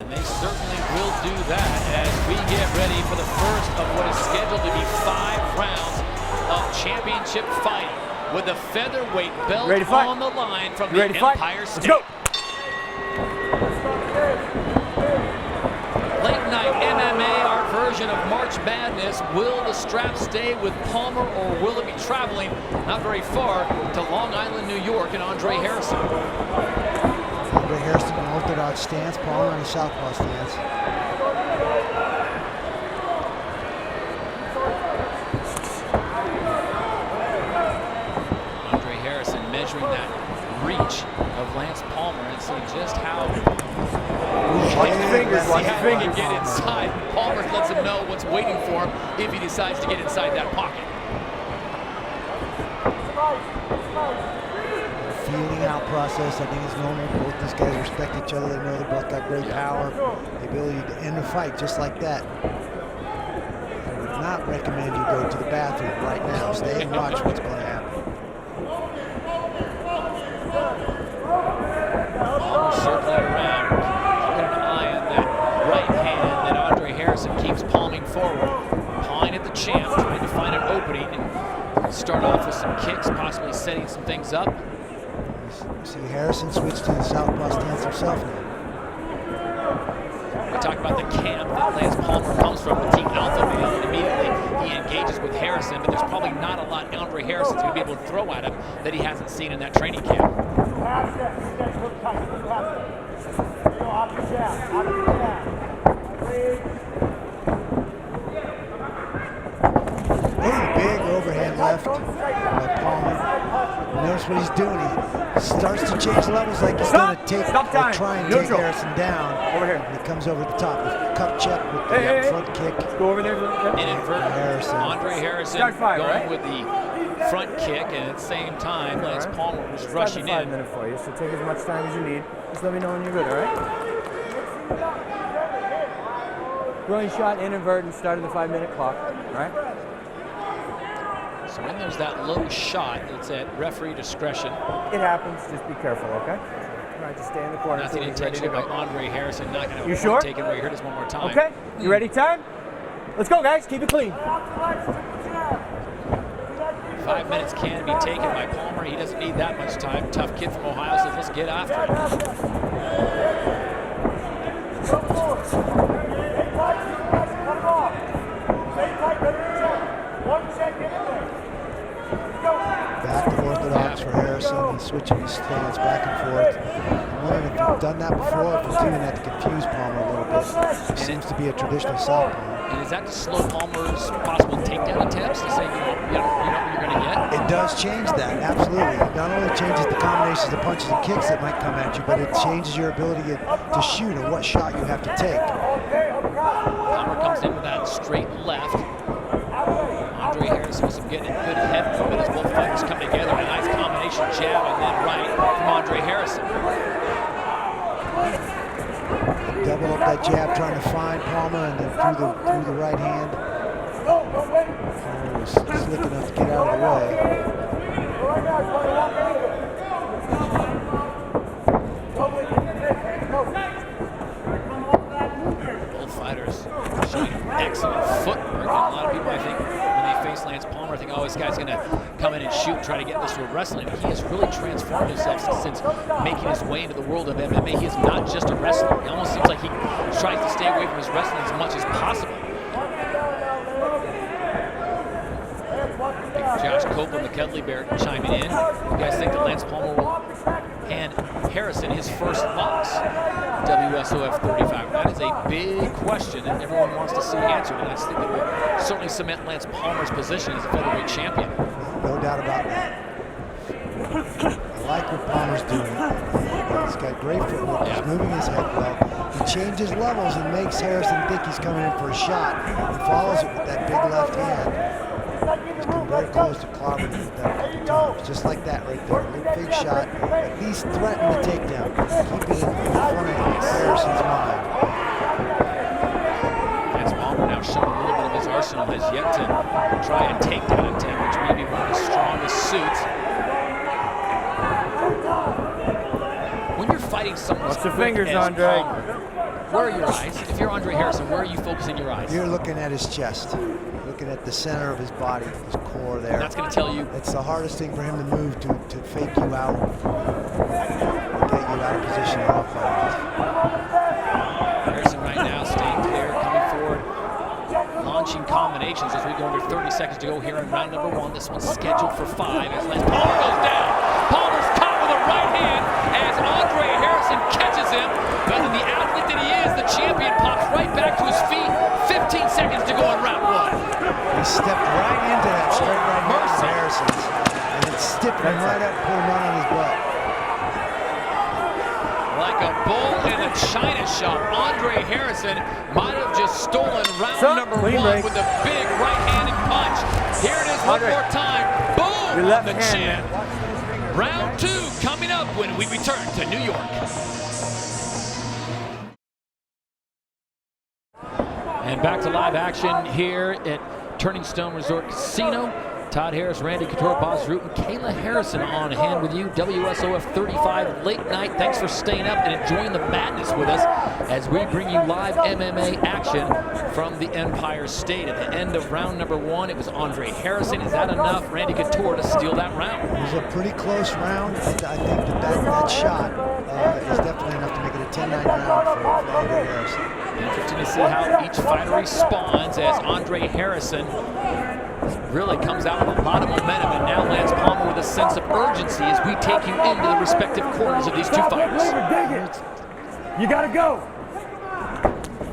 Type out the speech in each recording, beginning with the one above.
And they certainly will do that as we get ready for the first of what is scheduled to be 5 rounds of championship fighting with the featherweight belt on the line from the Empire State. Late night MMA, our version of March Madness. Will the strap stay with Palmer or will it be traveling not very far to Long Island, New York and Andre Harrison? Andre Harrison in an orthodox stance, Palmer in a southpaw stance. Andre Harrison measuring that reach of Lance Palmer and seeing just how watch your fingers, watch your he can get inside. Palmer lets him know what's waiting for him if he decides to get inside that pocket. Feeling out process, I think it's normal. Both these guys respect each other. They know they both got great power, the ability to end a fight just like that. I would not recommend you go to the bathroom right now. Stay and watch what's going to happen. Palmer circling around, keeping an eye on that right hand that Andre Harrison keeps palming forward, pawing at the champ, trying to find an opening and start off with some kicks, possibly setting some things up. See Harrison switch to the southpaw stance himself now. We talked about the camp that Lance Palmer comes from with Team Alpha Male, and immediately he engages with Harrison, but there's probably not a lot Andre Harrison's going to be able to throw at him that he hasn't seen in that training camp. Big overhand left by Palmer. Notice what he's doing. He starts to change levels like he's going to take or try and take Harrison down. Over here. And he comes over the top. The cup check with the front kick. Go over there. Inadvertent. Harrison. Andre Harrison going with the front kick, and at the same time, Lance Palmer was rushing in. 5 minutes for you, so take as much time as you need. Just let me know when you're good, all right? Throwing shot, inadvertent, started the 5-minute clock, all right? So when there's that low shot, it's at referee discretion. It happens, just be careful, okay? All right, just stay in the corner. Nothing intentional by Andre Harrison, not going to sure? take it away. Heard this one more time. Okay, you ready, time? Let's go, guys, keep it clean. 5 minutes can be taken by Palmer. He doesn't need that much time. Tough kid from Ohio says, let's get after it. Back to orthodox for Harrison. He's switching his stance back and forth. I'm wondering if you've done that before, if he's doing that to confuse Palmer a little bit. It seems to be a traditional southpaw. And is that to slow Palmer's possible takedown attempts to say, you know what you're going to get? It does change that, absolutely. It not only changes the combinations of punches and kicks that might come at you, but it changes your ability to shoot and what shot you have to take. Palmer comes in with that straight left. Andre Harrison was getting a good head movement as both fighters come together. A nice combination jab and then right from Andre Harrison. Double up that jab, trying to find Palmer, and then through the right hand. Palmer was slick enough to get out of the way. Both fighters showing excellent footwork. And a lot of people, I think, when they face Lance Palmer, think, oh, this guy's going to come in and shoot and try to get this to a wrestling. He has really transformed himself since making his way into the world of MMA. He is not just a wrestler. It almost seems like he tries to stay away from his wrestling as much as possible. Josh Copeland, the Cuddly Bear, chiming in. You guys think that Lance Palmer will hand Harrison his first loss? WSOF 35. That is a big question, and everyone wants to see answered. And I think it will certainly cement Lance Palmer's position as a featherweight champion. No doubt about that. I like what Palmer's doing. He's got great footwork. He's moving his head well. He changes levels and makes Harrison think he's coming in for a shot. He follows it with that big left hand. He's come very close to clobbering with that a couple times. Just like that right there. A little big shot. At least threaten the takedown. Keep it in front of Harrison's mind. Lance Palmer now showing a little bit of his arsenal, has yet to try a takedown attempt, which may be one of his strongest suits. When you're fighting someone, watch the fingers, Andre. where are your eyes? If you're Andre Harrison, where are you focusing your eyes? You're looking at his chest, looking at the center of his body, his core there. That's going to tell you. It's the hardest thing for him to move, to fake you out, get you out of position and off balance. Harrison right now staying clear, coming forward, launching combinations as we go under 30 seconds to go here in round number 1. This one's scheduled for 5 as Lance Palmer goes down. Palmer's caught with a right hand as Andre Harrison catches him. But in the athlete that he is, the champion pops right back to his feet. 15 seconds to go in round 1. He stepped right into that straight right hand of Mercy. Harrison's, and it stiffened him right up, put him right on his butt. Like a bull in a china shop, Andre Harrison might have just stolen round number 1 with a big right-handed punch. Here it is one more time. Boom on the chin. Round 2 coming up when we return to New York. And back to live action here at Turning Stone Resort Casino. Todd Harris, Randy Couture, Boz Root, and Kayla Harrison on hand with you. WSOF 35 late night. Thanks for staying up and enjoying the madness with us as we bring you live MMA action from the Empire State. At the end of round number 1, it was Andre Harrison. Is that enough, Randy Couture, to steal that round? It was a pretty close round. I think that shot is definitely enough to make it a 10-9 round for Andre Harrison. Interesting to see how each fighter responds as Andre Harrison really comes out with a lot of momentum, and now Lance Palmer with a sense of urgency as we take you into the respective corners of these two fighters. Dig it. You gotta go.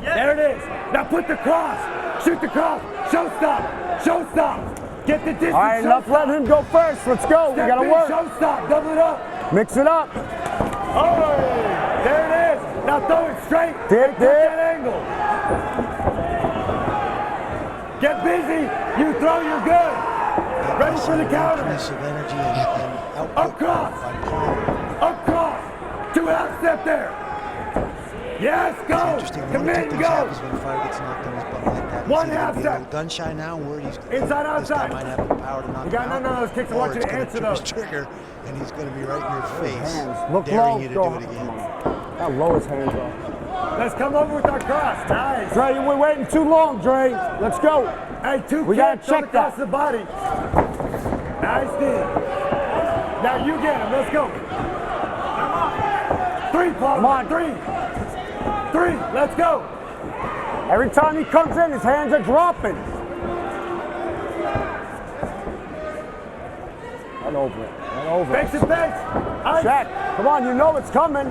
There it is. Now put the cross. Shoot the cross. Show stop. Show stop. Get the distance. All right, enough letting him go first. Let's go. We gotta work. Show stop. Double it up. Mix it up. All right. There it is. Now throw it straight. Dip. That angle. Get busy. You throw, you're good. Ready for the counter. Of energy and output Across. by Palmer. Across. 2 half step there. Yes, It's go. interesting. One Commit of two and things go. happens when a fighter gets knocked on his butt like that. One He's either half gonna be a step. little gun shy now, or he's Inside, this guy outside. might have the power to knock You him got out. none of those kicks. I or want you it's to gonna answer trip his those. trigger, and he's going to be right in your face, Look daring low. you to Go. do it again. How low his hands are. Let's come over with our cross. Nice. Dre, we're waiting too long, Dre. Let's go. Hey, 2 We gotta kicks check across that. the body. Nice deal. Now you get him. Let's go. 3, Paul. Come on. 3. 3. Let's go. Every time he comes in, his hands are dropping. Run over it. Run over it. Face to face. Ice. Check. Come on, you know it's coming.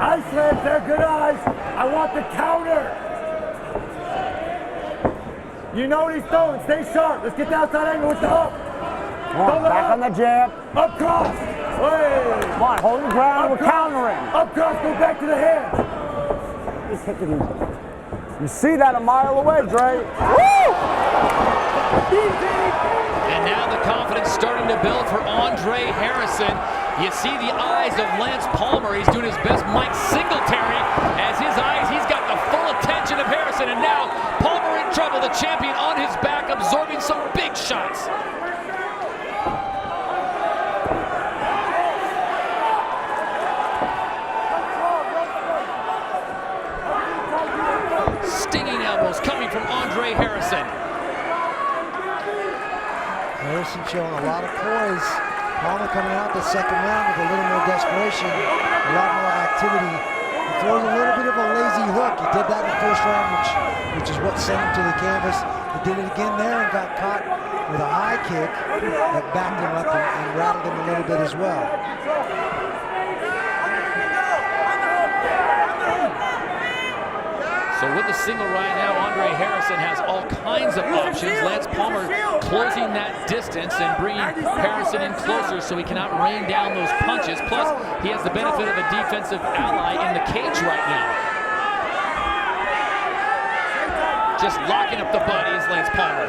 Ice lands there. Good eyes. I want the counter. You know what he's throwing. Stay sharp. Let's get the outside angle with the up. Come on, back on the jab. Up cross. Hey. Come on, hold the ground. We're countering. Up cross. Go back to the hand. Just hit it easy. You see that a mile away, Dre. Woo! And now the confidence starting to build for Andre Harrison. You see the eyes of Lance Palmer. He's doing his best Mike Singletary. As his eyes, he's got the full attention of Harrison. And now Palmer in trouble, the champion on his back, absorbing some big shots. Stinging elbows coming from Andre Harrison. Harrison showing a lot of poise. Palmer coming out the second round with a little more desperation, a lot more activity. He throws a little bit of a lazy hook. He did that in the first round, which is what sent him to the canvas. He did it again there and got caught with a high kick that backed him up and rattled him a little bit as well. So with the single right now, Andre Harrison has all kinds of options. Lance Palmer closing that distance and bringing Harrison in closer so he cannot rain down those punches. Plus, he has the benefit of a defensive ally in the cage right now. Just locking up the body is Lance Palmer.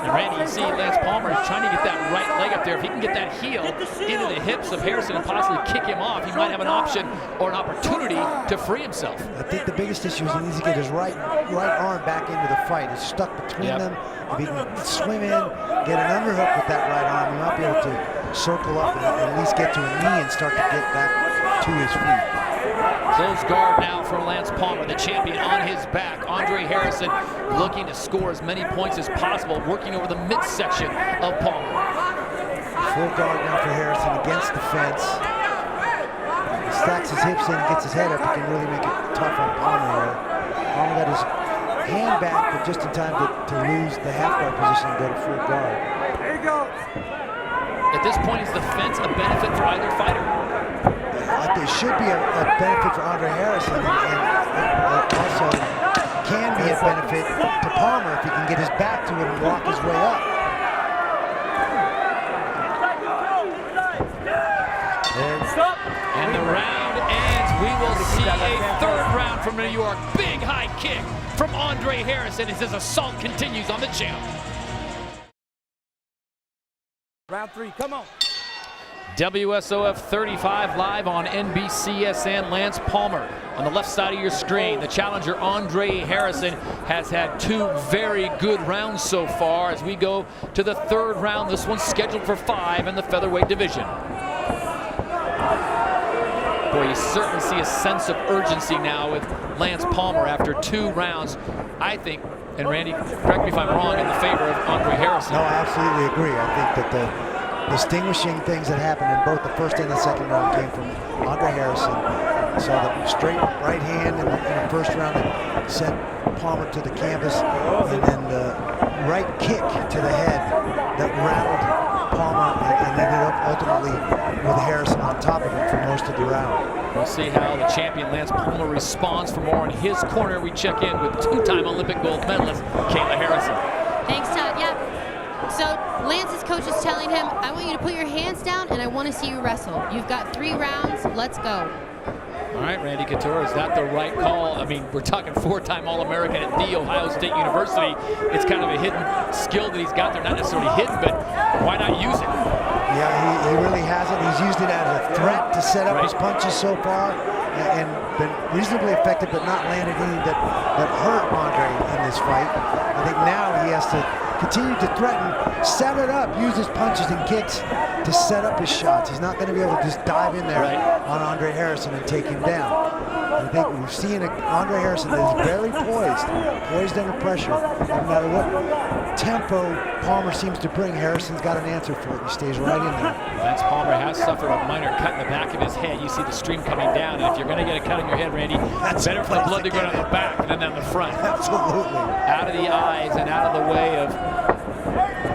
And Randy, you see Lance Palmer trying to get that right leg up there. If he can get that heel into the hips of Harrison and possibly kick him off, he might have an option or an opportunity to free himself. I think the biggest issue is he needs to get his right arm back into the fight. It's stuck between them. If he can swim in, get an underhook with that right arm, he might be able to circle up and at least get to a knee and start to get back to his feet. Close guard now for Lance Palmer, the champion on his back. Andre Harrison looking to score as many points as possible, working over the midsection of Palmer. Full guard now for Harrison against the fence. He stacks his hips in and gets his head up. He can really make it tough on Palmer here. Palmer got his hand back, but just in time to lose the half guard position and go to full guard. There you go. At this point, is the fence a benefit for either fighter? There should be a benefit for Andre Harrison, and also can be a benefit to Palmer if he can get his back to it and walk his way up. And the round ends. We will see a third round from New York. Big high kick from Andre Harrison as his assault continues on the champ. Round 3, come on. WSOF 35 live on NBCSN. Lance Palmer on the left side of your screen. The challenger Andre Harrison has had 2 very good rounds so far as we go to the third round. This one's scheduled for 5 in the featherweight division. Boy, you certainly see a sense of urgency now with Lance Palmer after 2 rounds. I think, and Randy, correct me if I'm wrong, in the favor of Andre Harrison. No, I absolutely agree. I think that the distinguishing things that happened in both the first and the second round came from Andre Harrison. So the straight right hand in the first round that sent Palmer to the canvas, and then the right kick to the head that rattled Palmer and ended up ultimately with Harrison on top of him for most of the round. We'll see how the champion Lance Palmer responds. For more in his corner, we check in with 2-time Olympic gold medalist Kayla Harrison. Thanks, Todd. Yeah. So Lance's coach is telling him, I want you to put your hands down and I want to see you wrestle. You've got 3 rounds. Let's go. All right, Randy Couture, is that the right call? I mean, we're talking 4-time All-American at The Ohio State University. It's kind of a hidden skill that he's got there. Not necessarily hidden, but why not use it? Yeah, he really hasn't. He's used it as a threat to set up his punches so far and been reasonably effective, but not landed any that hurt Andre in this fight. I think now he has to continue to threaten, set it up, use his punches and kicks to set up his shots. He's not going to be able to just dive in there on Andre Harrison and take him down. I think we've seen Andre Harrison that is very poised under pressure. No matter what tempo Palmer seems to bring, Harrison's got an answer for it. He stays right in there. Lance Palmer has suffered a minor cut in the back of his head. You see the stream coming down, and if you're going to get a cut in your head, Randy, it's better for the blood to go down the back than down the front. Absolutely. Out of the eyes and out of the way of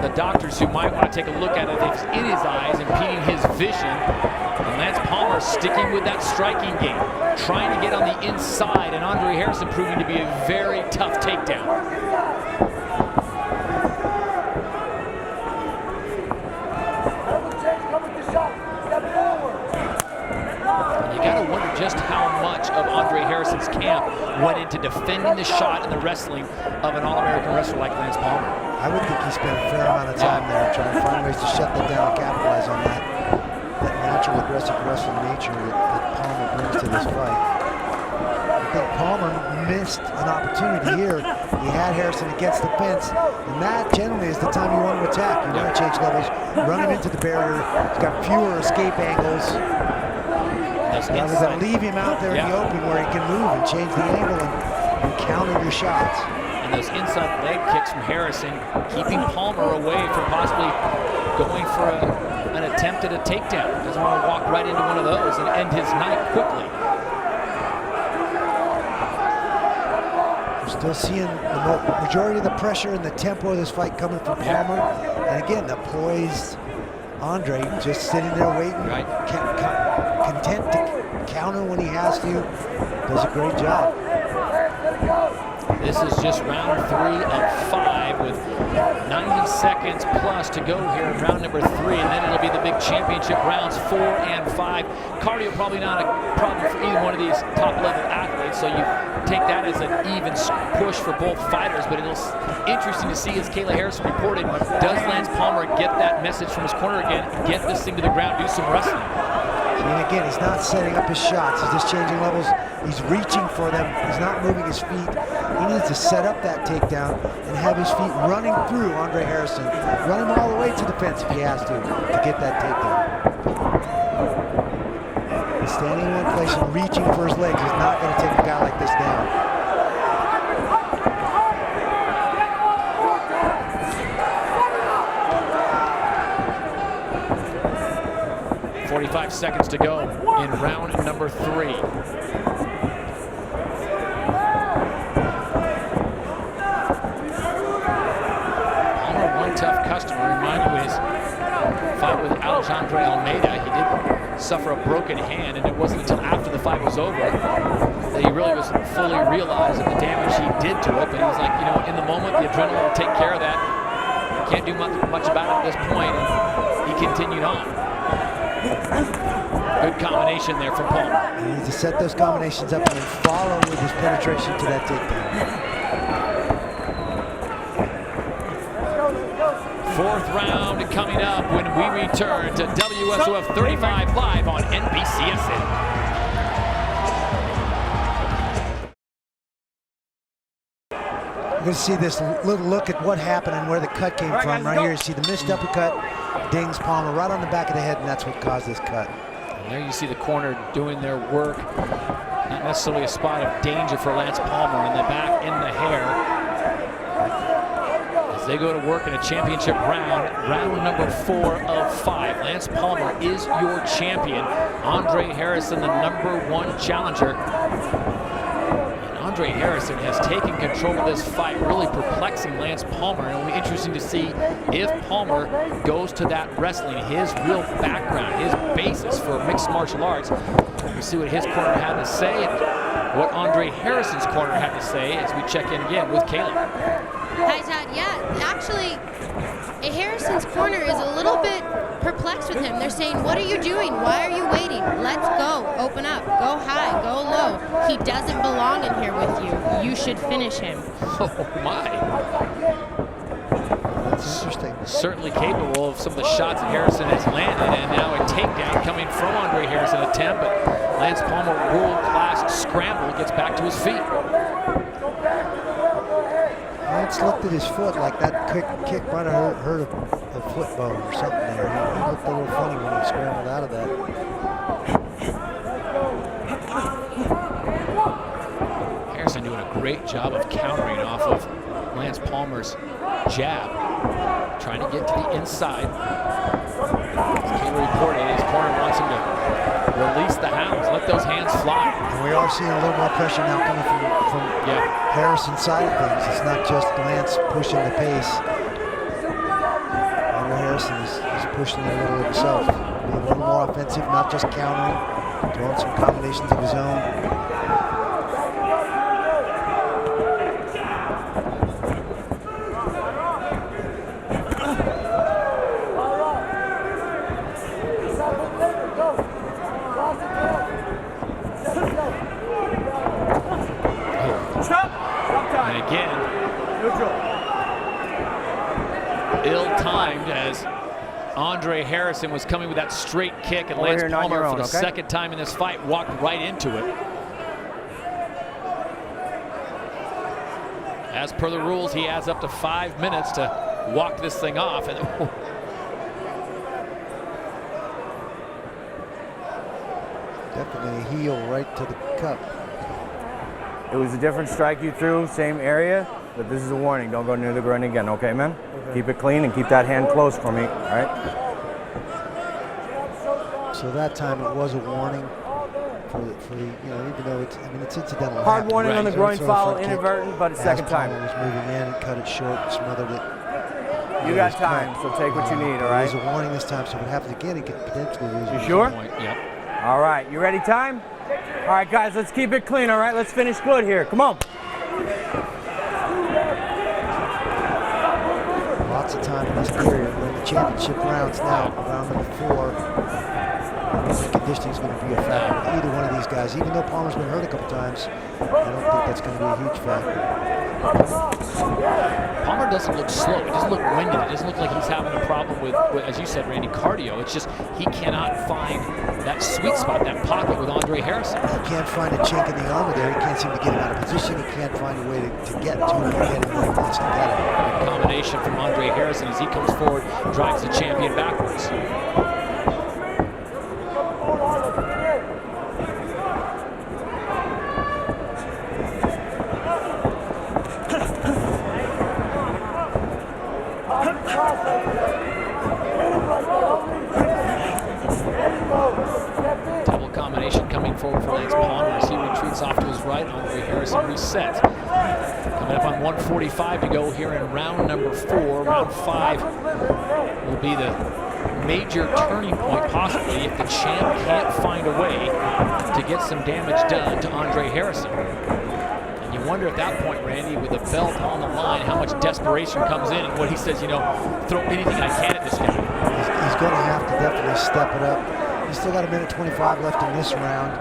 the doctors who might want to take a look at it. It's in his eyes, impeding his vision. And Lance Palmer sticking with that striking game, trying to get on the inside, and Andre Harrison proving to be a very tough takedown. You got to wonder just how much of Andre Harrison's camp went into defending the shot and the wrestling of an All-American wrestler like Lance Palmer. I would think he spent a fair amount of time there trying to find ways to shut that down and capitalize on that natural aggressive wrestling nature that Palmer brings to this fight. I think Palmer missed an opportunity here. He had Harrison against the fence, and that generally is the time you want to attack. You want to change levels, run him into the barrier. He's got fewer escape angles. Rather than leave him out there in the open where he can move and change the angle and counter your shots. And those inside leg kicks from Harrison, keeping Palmer away from possibly going for an attempt at a takedown. Doesn't want to walk right into one of those and end his night quickly. We're still seeing the majority of the pressure and the tempo of this fight coming from Palmer. And again, the poised Andre just sitting there waiting, content to counter when he has to. Does a great job. This is just round 3 of 5 with 90 seconds plus to go here in round number 3, and then it'll be the big championship rounds 4 and 5. Cardio probably not a problem for either one of these top-level athletes, so you take that as an even push for both fighters, but it's interesting to see, as Kayla Harrison reported, does Lance Palmer get that message from his corner again, get this thing to the ground, do some wrestling? And again, he's not setting up his shots. He's just changing levels. He's reaching for them. He's not moving his feet. He needs to set up that takedown and have his feet running through Andre Harrison. Run him all the way to the fence if he has to get that takedown. Standing in one place and reaching for his legs is not going to take a guy like this down. 45 seconds to go in round number 3. Palmer, one tough customer. Remind you of his fight with Alexandre Almeida. He did suffer a broken hand, and it wasn't until after the fight was over that he really was fully realizing the damage he did to it. But he was like, you know, in the moment, the adrenaline will take care of that. Can't do much about it at this point, and he continued on. Good combination there from Palmer. He needs to set those combinations up and then follow with his penetration to that takedown. 4th round coming up when we return to WSOF 35 live on NBCSN. You're going to see this little look at what happened and where the cut came from. Right here, you see the missed uppercut, dings Palmer right on the back of the head, and that's what caused this cut. And there you see the corner doing their work. Not necessarily a spot of danger for Lance Palmer in the back, in the hair. As they go to work in a championship round, round number 4 of 5. Lance Palmer is your champion. Andre Harrison, the number 1 challenger. Andre Harrison has taken control of this fight, really perplexing Lance Palmer. And it'll be interesting to see if Palmer goes to that wrestling, his real background, his basis for mixed martial arts. We'll see what his corner had to say, and what Andre Harrison's corner had to say as we check in again with Kayla. Hi, Todd. Yeah, actually, Harrison's corner is a little bit perplexed with him. They're saying, what are you doing? Why are you waiting? Let's go. Open up. Go high. Go low. He doesn't belong in here with you. You should finish him. Oh, my. That's interesting. Certainly capable of some of the shots that Harrison has landed, and now a takedown coming from Andre Harrison attempt, but Lance Palmer, world-class scramble, gets back to his feet. Lance looked at his foot like that quick kick might have hurt a foot bone or something there. He looked a little funny when he scrambled out of that. Harrison doing a great job of countering off of Lance Palmer's jab, trying to get to the inside. As Kayla reported, his corner wants him to release the hounds, let those hands fly. And we are seeing a little more pressure now coming from Harrison's side of things. It's not just Lance pushing the pace. Andre Harrison is pushing it a little himself. Being a little more offensive, not just countering, throwing some combinations of his own. And again, ill-timed as Andre Harrison was coming with that straight kick, and Lance Palmer, for the second time in this fight, walked right into it. As per the rules, he has up to 5 minutes to walk this thing off. And Definitely a heel right to the cup. It was a different strike you threw, same area, but this is a warning. Don't go near the groin again, okay, man? Okay. Keep it clean and keep that hand close for me, all right? So that time it was a warning for the you know, even though it's, I mean, it's incidental. Hard warning on the groin foul, kick. inadvertent, but a second time. Palmer was moving in, cut it short, smothered it. You got time, so take what you need, all right? There's a warning this time, so if it happens again, it could potentially lose. You sure? Yep. All right, you ready, time? All right, guys, let's keep it clean, all right? Let's finish good here. Come on. time in this period. We're in the championship rounds now, round number 4. The conditioning is going to be a factor with either one of these guys. Even though Palmer's been hurt a couple times, I don't think that's going to be a huge factor. Palmer doesn't look slow. He doesn't look winded. It doesn't look like he's having a problem with, as you said, Randy, cardio. It's just he cannot find that sweet spot, that pocket with Andre Harrison. He can't find a chink in the armor there. He can't seem to get him out of position. He can't find a way to get to him and get him where he wants to get him. Good combination from Andre Harrison as he comes forward, drives the champion backwards. Double combination coming forward for Lance Palmer as he retreats off to his right. Andre Harrison reset. Coming up on 1:45 to go here in round number 4. Round 5 will be the major turning point possibly if the champ can't find a way to get some damage done to Andre Harrison. And you wonder at that point, Randy, with the belt on the line, how much desperation comes in and what he says, you know, throw anything I can at this guy. He's going to have to definitely step it up. He's still got a minute 25 left in this round,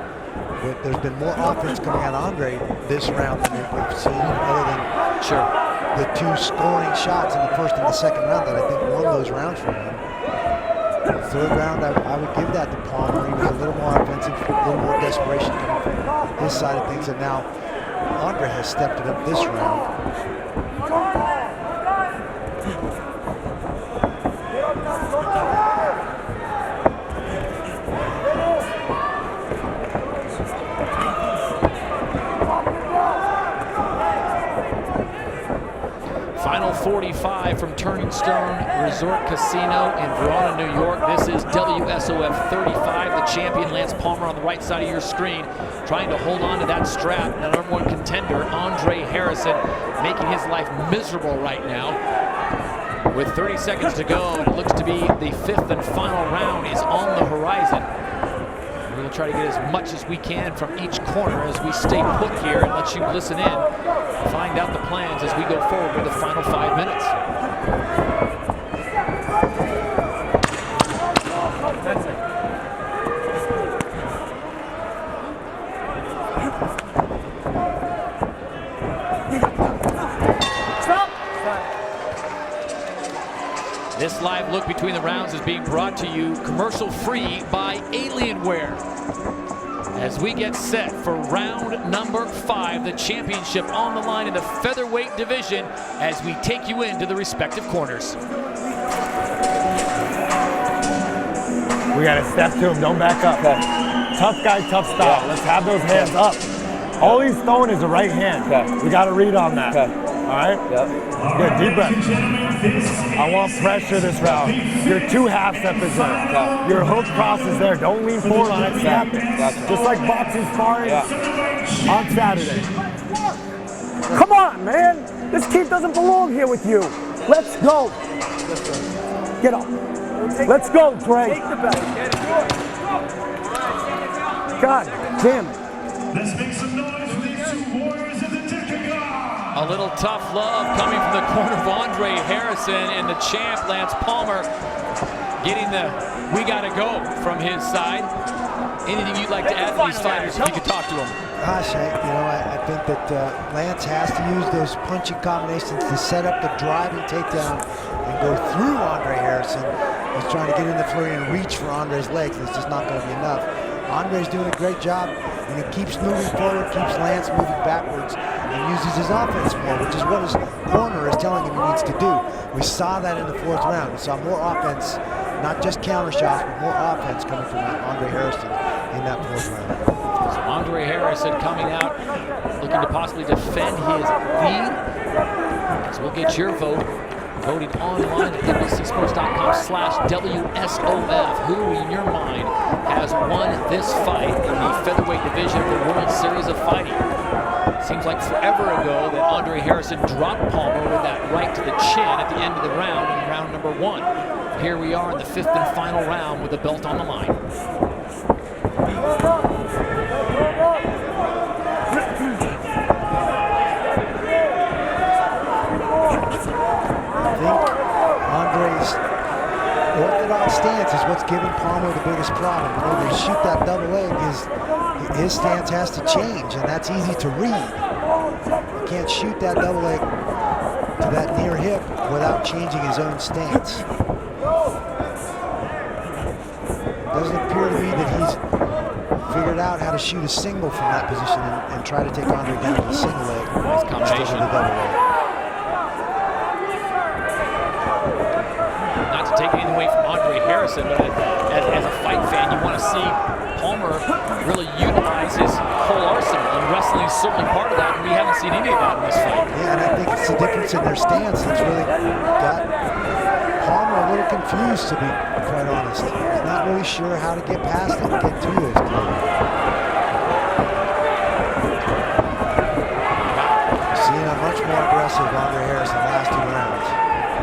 but there's been more offense coming out of Andre this round than we've seen, other than the 2 scoring shots in the first and the second round that I think won those rounds for him. The third round, I would give that to Palmer. He was a little more offensive, a little more desperation coming from his side of things, and now Andre has stepped it up this round. Final 45 from Turning Stone Resort Casino in Verona, New York. This is WSOF 35. The champion Lance Palmer on the right side of your screen, trying to hold on to that strap. The #1 contender, Andre Harrison, making his life miserable right now. With 30 seconds to go, and it looks to be the 5th and final round is on the horizon. We're going to try to get as much as we can from each corner as we stay put here and let you listen in and find out the plans as we go forward with the final 5 minutes. This live look between the rounds is being brought to you commercial-free by Alienware. As we get set for round number 5, the championship on the line in the featherweight division as we take you into the respective corners. We got to step to him, don't back up. Tough guy, tough style. Let's have those hands up. All he's throwing is a right hand. We got to read on that. All right? Good, deep breath. I want pressure this round. Your 2 half step is there. Your hook cross is there. Don't lean forward on it, snap it. Just like boxing sparring on Saturday. Come on, man. This kid doesn't belong here with you. Let's go. Get up. Let's go, Dre. God damn it. Let's make some noise for these 2 warriors of the Decagon. A little tough love coming from the corner of Andre Harrison, and the champ, Lance Palmer, getting the "we gotta go" from his side. Anything you'd like to add to these fighters if you could talk to them? Gosh, I think that Lance has to use those punching combinations to set up the driving takedown and go through Andre Harrison. He's trying to get in the flurry and reach for Andre's legs, and it's just not going to be enough. Andre's doing a great job, and he keeps moving forward, keeps Lance moving backwards, and uses his offense more, which is what his corner is telling him he needs to do. We saw that in the 4th round. We saw more offense, not just counter shots, but more offense coming from Andre Harrison in that 4th round. So Andre Harrison coming out, looking to possibly defend his lead. So we'll get your vote. Voting online at NBCSports.com/WSOF. Who, in your mind, has won this fight in the featherweight division of the World Series of Fighting? Seems like forever ago that Andre Harrison dropped Palmer with that right to the chin at the end of the round in round number 1. Here we are in the 5th and final round with the belt on the line. what's giving Palmer the biggest problem. In order to shoot that double leg, his stance has to change, and that's easy to read. You can't shoot that double leg to that near hip without changing his own stance. Doesn't appear to me that he's figured out how to shoot a single from that position and try to take Andre down to the single leg instead of the double leg. Not to take anything away from Andre Harrison, but as a fight fan, you want to see Palmer really utilize his whole arsenal, and wrestling is certainly part of that, and we haven't seen any of that in this fight. Yeah, and I think it's the difference in their stance that's really got Palmer a little confused, to be quite honest. He's not really sure how to get past it and get to his club. Seeing a much more aggressive Andre Harrison the last 2 rounds.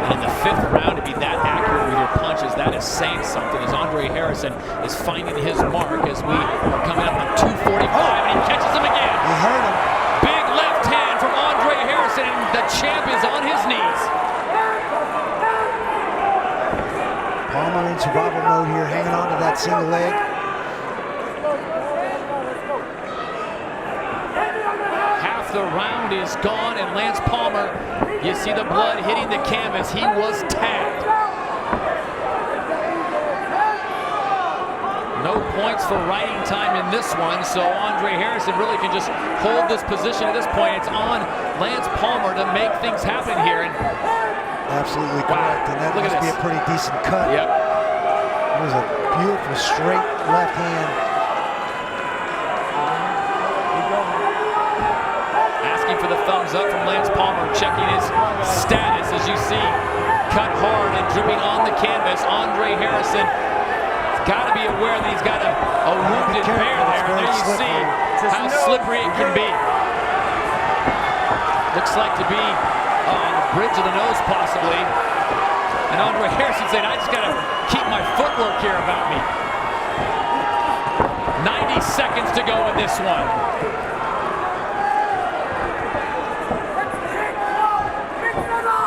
And in the 5th round, to be that accurate with your punches, that is saying something, as Andre Harrison is finding his mark as we are coming up on 2:45, and he catches him again. He hurt him. Big left hand from Andre Harrison, and the champ is on his knees. Palmer in survival mode here, hanging on to that single leg. Half the round is gone, and Lance Palmer, you see the blood hitting the canvas. He was tagged. No points for riding time in this one, so Andre Harrison really can just hold this position at this point. It's on Lance Palmer to make things happen here. And absolutely correct, and that must be a pretty decent cut. Yep. It was a beautiful straight left hand. Asking for the thumbs up from Lance Palmer, checking his status as you see cut hard and dripping on the canvas. Andre Harrison has got to be aware that he's got a wounded bear there. And there you see how slippery it can be. Looks like to be on the bridge of the nose possibly. And Andre Harrison saying, I just got to keep my footwork here about me. 90 seconds to go in this one.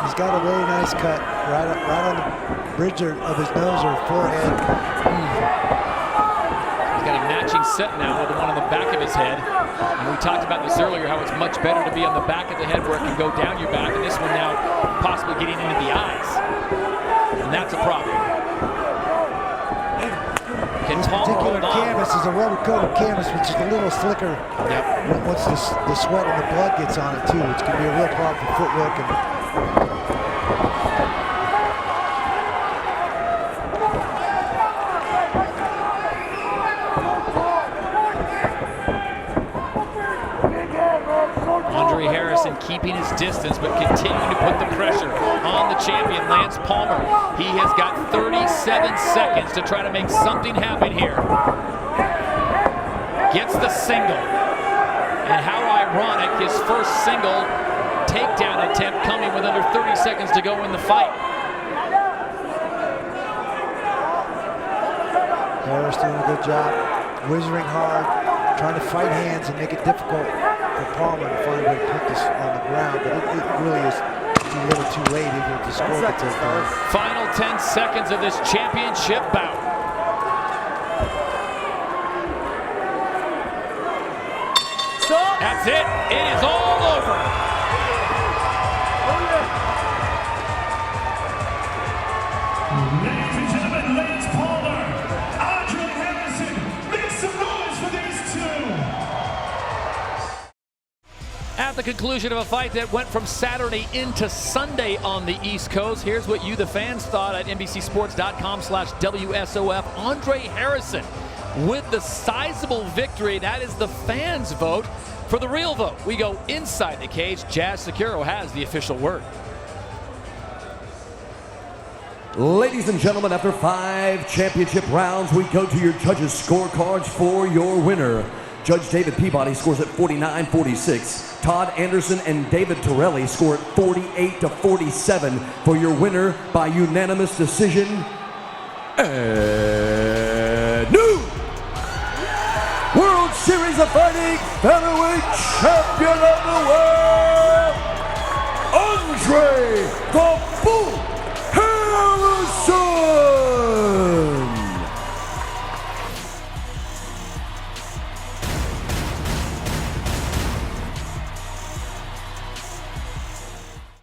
He's got a really nice cut right on the bridge of his nose or forehead. He's got a matching set now with the one on the back of his head. And we talked about this earlier, how it's much better to be on the back of the head where it can go down your back, and this one now possibly getting into the eyes. And that's a problem. Can This Palmer particular hold on? canvas is a rubber-coated canvas, which is a little slicker once the sweat and the blood gets on it too, which can be a real problem for footwork. And Andre Harrison keeping his distance, but continuing to put the pressure on the champion, Lance Palmer. He has got 37 seconds to try to make something happen here. Gets the single. And how ironic, his first single takedown attempt coming with under 30 seconds to go in the fight. Harris doing a good job, whizzing hard, trying to fight hands and make it difficult for Palmer to find a way to put this on the ground, but it really is a little too late even to score the takedown. Final 10 seconds of this championship bout. That's it. It is all over. Ladies and gentlemen, Lance Palmer, Andre Harrison, make some noise for these two. At the conclusion of a fight that went from Saturday into Sunday on the East Coast, here's what you, the fans, thought at NBCSports.com/WSOF. Andre Harrison with the sizable victory. That is the fans' vote. For the real vote, we go inside the cage. Jazz Securo has the official word. Ladies and gentlemen, after 5 championship rounds, we go to your judges' scorecards for your winner. Judge David Peabody scores at 49-46. Todd Anderson and David Torelli score at 48-47 for your winner by unanimous decision. And new World Series of Fighting Featherweight Champion of the World, Andre the